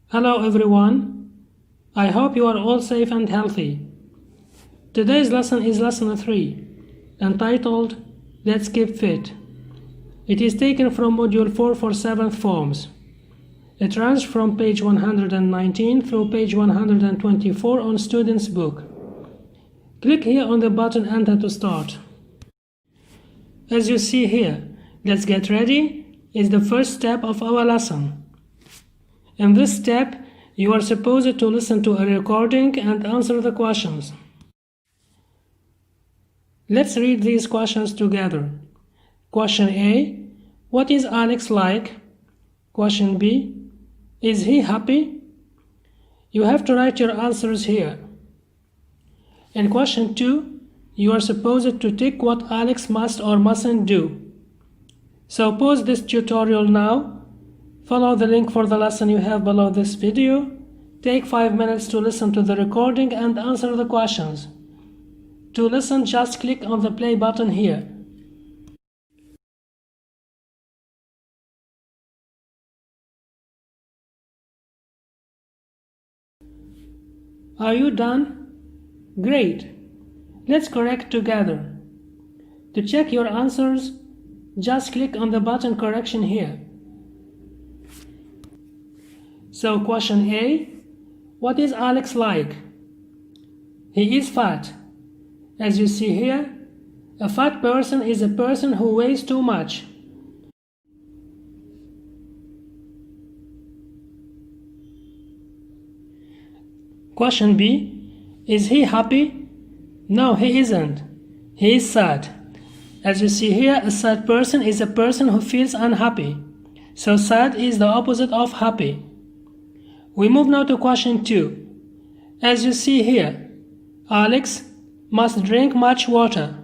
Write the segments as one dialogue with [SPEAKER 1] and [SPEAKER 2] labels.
[SPEAKER 1] Hello everyone, I hope you are all safe and healthy. Today's lesson is lesson 3, entitled Let's Keep Fit. It is taken from module 4 for 7th forms. It runs from page 119 through page 124 on student's book. Click here on the button Enter to start. As you see here, Let's Get Ready is the first step of our lesson. In this step, you are supposed to listen to a recording and answer the questions. Let's read these questions together. Question A. What is Alex like? Question B. Is he happy? You have to write your answers here. In question 2, you are supposed to tick what Alex must or mustn't do. So pause this tutorial now. Follow the link for the lesson you have below this video. Take 5 minutes to listen to the recording and answer the questions. To listen, just click on the play button here. Are you done? Great! Let's correct together. To check your answers, just click on the button Correction here. So question A. What is Alex like? He is fat. As you see here, a fat person is a person who weighs too much. Question B. Is he happy? No, he isn't. He is sad. As you see here, a sad person is a person who feels unhappy. So sad is the opposite of happy. We move now to question 2. As you see here, Alex must drink much water.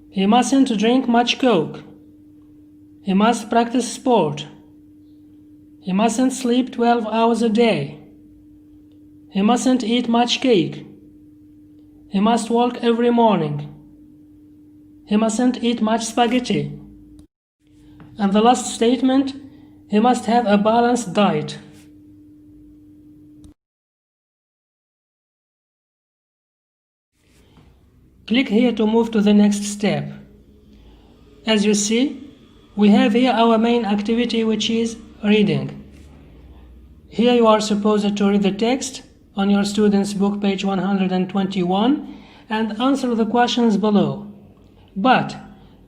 [SPEAKER 1] He mustn't drink much Coke. He must practice sport. He mustn't sleep 12 hours a day. He mustn't eat much cake. He must walk every morning. He mustn't eat much spaghetti. And the last statement, he must have a balanced diet. Click here to move to the next step. As you see, we have here our main activity, which is reading. Here you are supposed to read the text on your student's book, page 121, and answer the questions below. But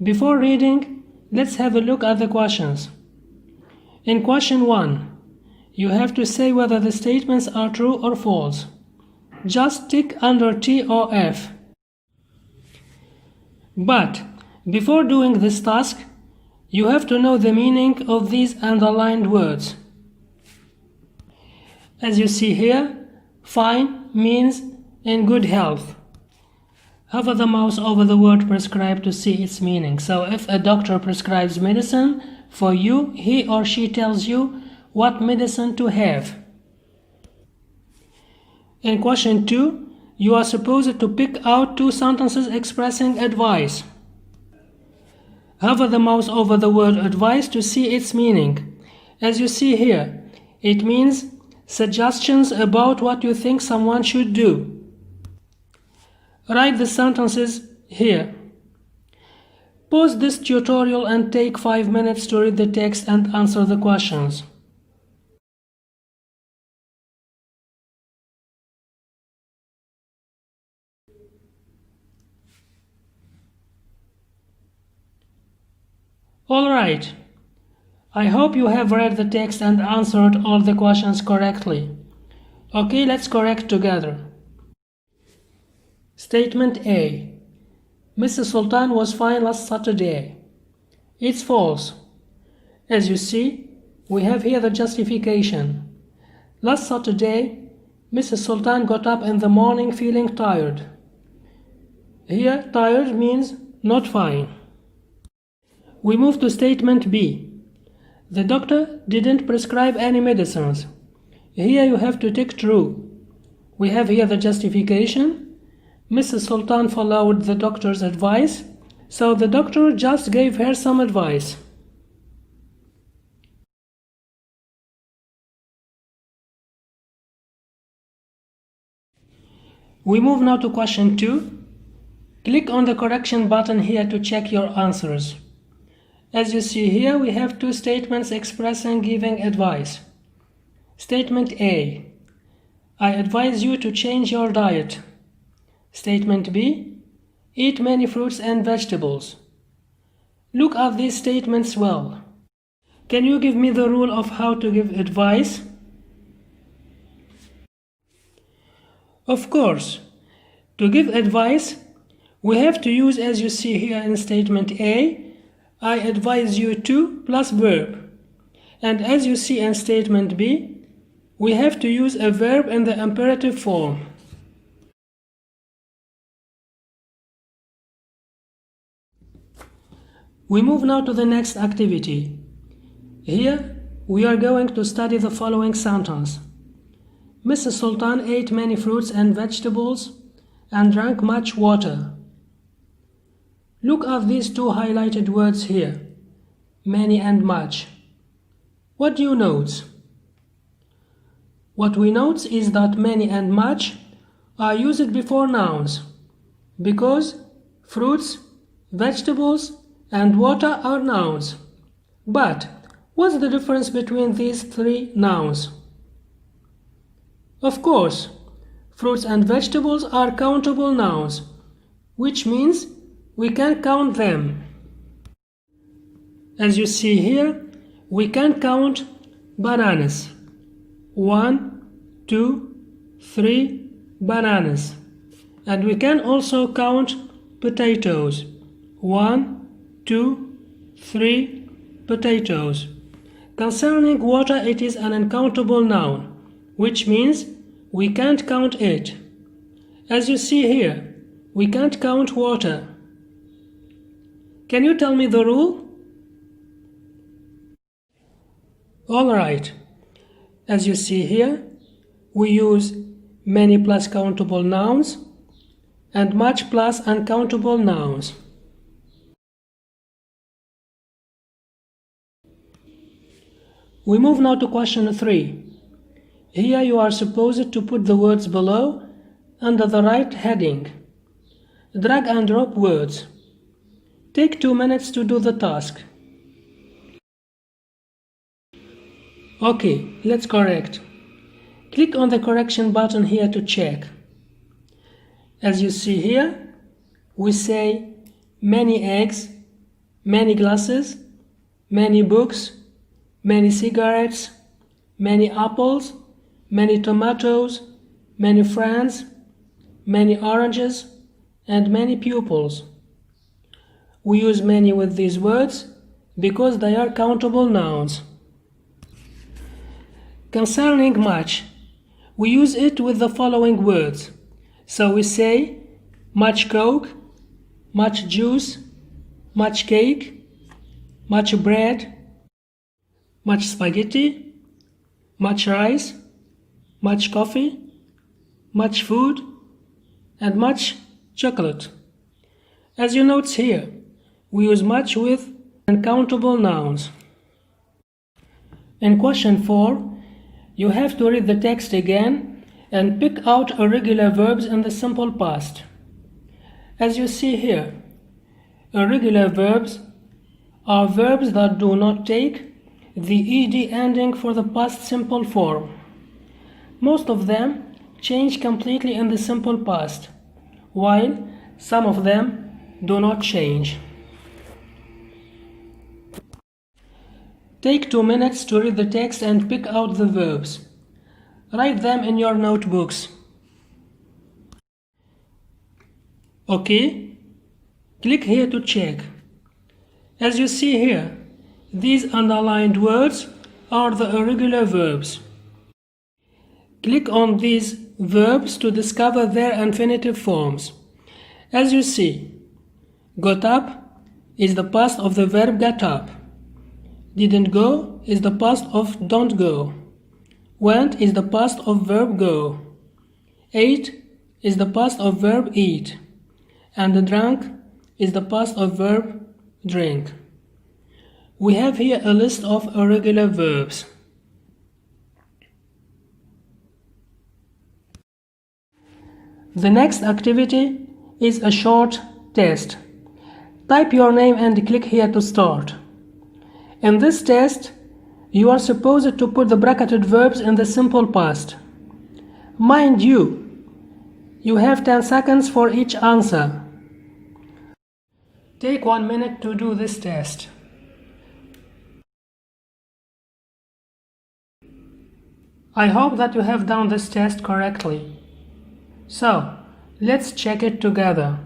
[SPEAKER 1] before reading, let's have a look at the questions. In question 1, you have to say whether the statements are true or false. Just tick under T or F. But before doing this task, you have to know the meaning of these underlined words. As you see here, fine means in good health. Hover the mouse over the word prescribed to see its meaning. So if a doctor prescribes medicine for you, he or she tells you what medicine to have. In question 2, you are supposed to pick out 2 sentences expressing advice. Hover the mouse over the word advice to see its meaning. As you see here, it means suggestions about what you think someone should do. Write the sentences here. Pause this tutorial and take 5 minutes to read the text and answer the questions. Alright, I hope you have read the text and answered all the questions correctly. Okay, let's correct together. Statement A. Mrs. Sultan was fine last Saturday. It's false. As you see, we have here the justification. Last Saturday, Mrs. Sultan got up in the morning feeling tired. Here, tired means not fine. We move to statement B. The doctor didn't prescribe any medicines. Here you have to tick true. We have here the justification. Mrs. Sultan followed the doctor's advice, so the doctor just gave her some advice. We move now to question 2. Click on the correction button here to check your answers. As you see here, we have two statements expressing giving advice. Statement A: I advise you to change your diet. Statement B: eat many fruits and vegetables. Look at these statements well. Can you give me the rule of how to give advice? Of course, to give advice, we have to use, as you see here in statement A, I advise you to plus verb. And as you see in statement B, we have to use a verb in the imperative form. We move now to the next activity. Here, we are going to study the following sentence. Mrs. Sultan ate many fruits and vegetables and drank much water. Look at these two highlighted words here, many and much. What do you note? What we note is that many and much are used before nouns because fruits, vegetables, and water are nouns. But what's the difference between these three nouns? Of course, fruits and vegetables are countable nouns, which means we can count them. As you see here, we can count bananas. 1, 2, 3 bananas. And we can also count potatoes. 1, 2, 3 potatoes. Concerning water, it is an uncountable noun, which means we can't count it. As you see here, we can't count water. Can you tell me the rule? Alright. As you see here, we use many plus countable nouns and much plus uncountable nouns. We move now to question 3. Here you are supposed to put the words below under the right heading. Drag and drop words. Take 2 minutes to do the task. Okay, let's correct. Click on the correction button here to check. As you see here, we say many eggs, many glasses, many books, many cigarettes, many apples, many tomatoes, many friends, many oranges, and many pupils. We use many with these words because they are countable nouns. Concerning much, we use it with the following words. So we say much Coke, much juice, much cake, much bread, much spaghetti, much rice, much coffee, much food, and much chocolate. As you note here, we use much with uncountable nouns. In question 4, you have to read the text again and pick out irregular verbs in the simple past. As you see here, irregular verbs are verbs that do not take the ed ending for the past simple form. Most of them change completely in the simple past, while some of them do not change. Take 2 minutes to read the text and pick out the verbs. Write them in your notebooks. Okay? Click here to check. As you see here, these underlined words are the irregular verbs. Click on these verbs to discover their infinitive forms. As you see, got up is the past of the verb get up. Didn't go is the past of don't go. Went is the past of verb go. Ate is the past of verb eat. And drank is the past of verb drink. We have here a list of irregular verbs. The next activity is a short test. Type your name and click here to start. In this test, you are supposed to put the bracketed verbs in the simple past. Mind you, you have 10 seconds for each answer. Take 1 minute to do this test. I hope that you have done this test correctly. So, let's check it together.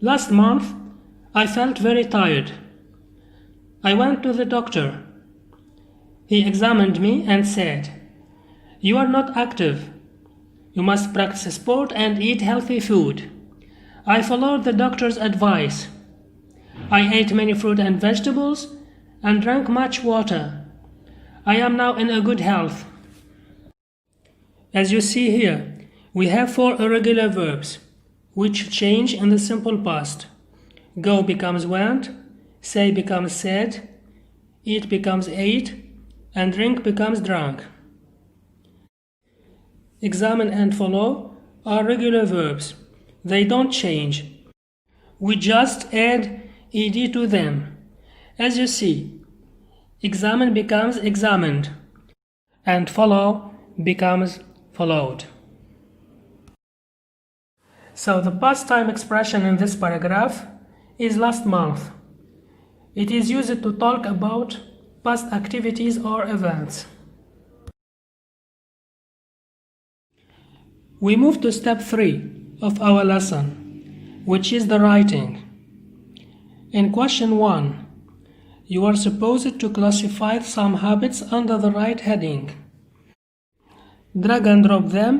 [SPEAKER 1] Last month, I felt very tired. I went to the doctor. He examined me and said, "You are not active. You must practice sport and eat healthy food." I followed the doctor's advice. I ate many fruit and vegetables and drank much water. I am now in a good health. As you see here, we have 4 irregular verbs, which change in the simple past. Go becomes went, say becomes said, eat becomes ate, and drink becomes drunk. Examine and follow are regular verbs. They don't change. We just add ed to them. As you see, examine becomes examined, and follow becomes followed. So the past time expression in this paragraph is last month. It is used to talk about past activities or events. We move to step 3 of our lesson, which is the writing. In question 1, you are supposed to classify some habits under the right heading. Drag and drop them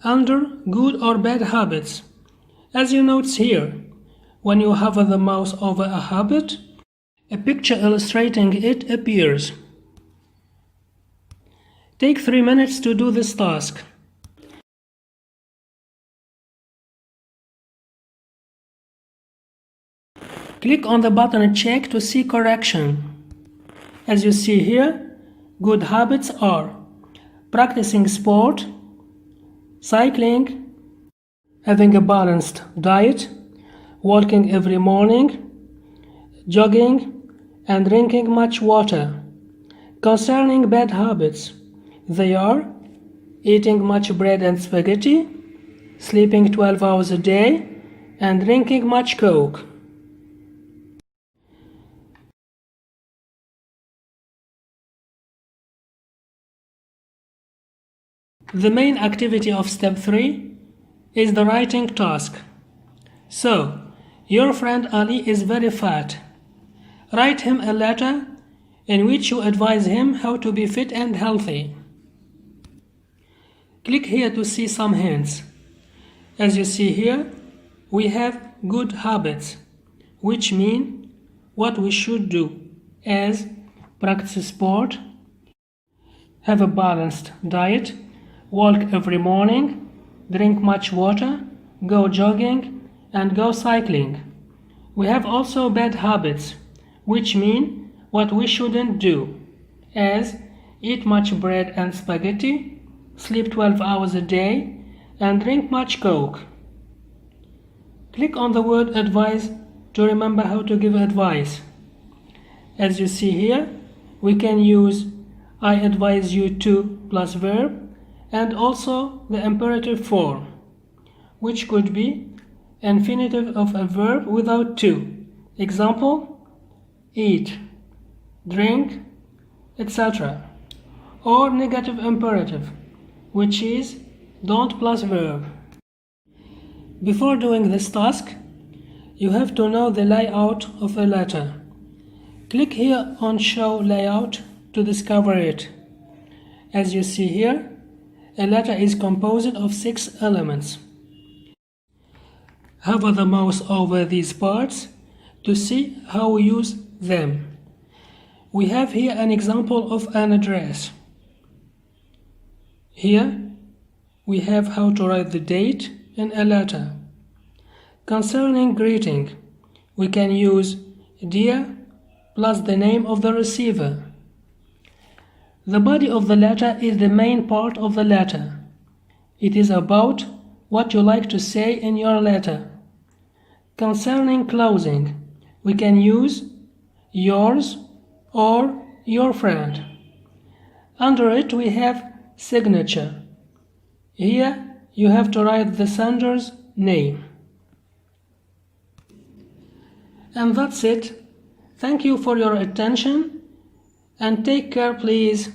[SPEAKER 1] under good or bad habits. As you notice here, when you hover the mouse over a habit, a picture illustrating it appears. Take 3 minutes to do this task. Click on the button Check to see correction. As you see here, good habits are practicing sport, cycling, having a balanced diet, walking every morning, jogging, and drinking much water. Concerning bad habits, they are eating much bread and spaghetti, sleeping 12 hours a day, and drinking much Coke. The main activity of step 3 is the writing task. So, your friend Ali is very fat. Write him a letter in which you advise him how to be fit and healthy. Click here to see some hints. As you see here, we have good habits, which mean what we should do, as practice sport, have a balanced diet, walk every morning, drink much water, go jogging, and go cycling. We have also bad habits, which mean what we shouldn't do, as eat much bread and spaghetti, sleep 12 hours a day, and drink much Coke. Click on the word advise to remember how to give advice. As you see here, we can use I advise you to plus verb, and also the imperative form, which could be infinitive of a verb without to. Example, eat, drink, etc. or negative imperative, which is don't plus verb. Before doing this task, you have to know the layout of a letter. Click here on Show Layout to discover it. As you see here, a letter is composed of 6 elements. Hover the mouse over these parts to see how we use them. We have here an example of an address. Here we have how to write the date in a letter. Concerning greeting, we can use Dear plus the name of the receiver. The body of the letter is the main part of the letter. It is about what you like to say in your letter. Concerning closing, we can use yours or your friend. Under it we have signature. Here you have to write the sender's name. And that's it. Thank you for your attention and take care, please.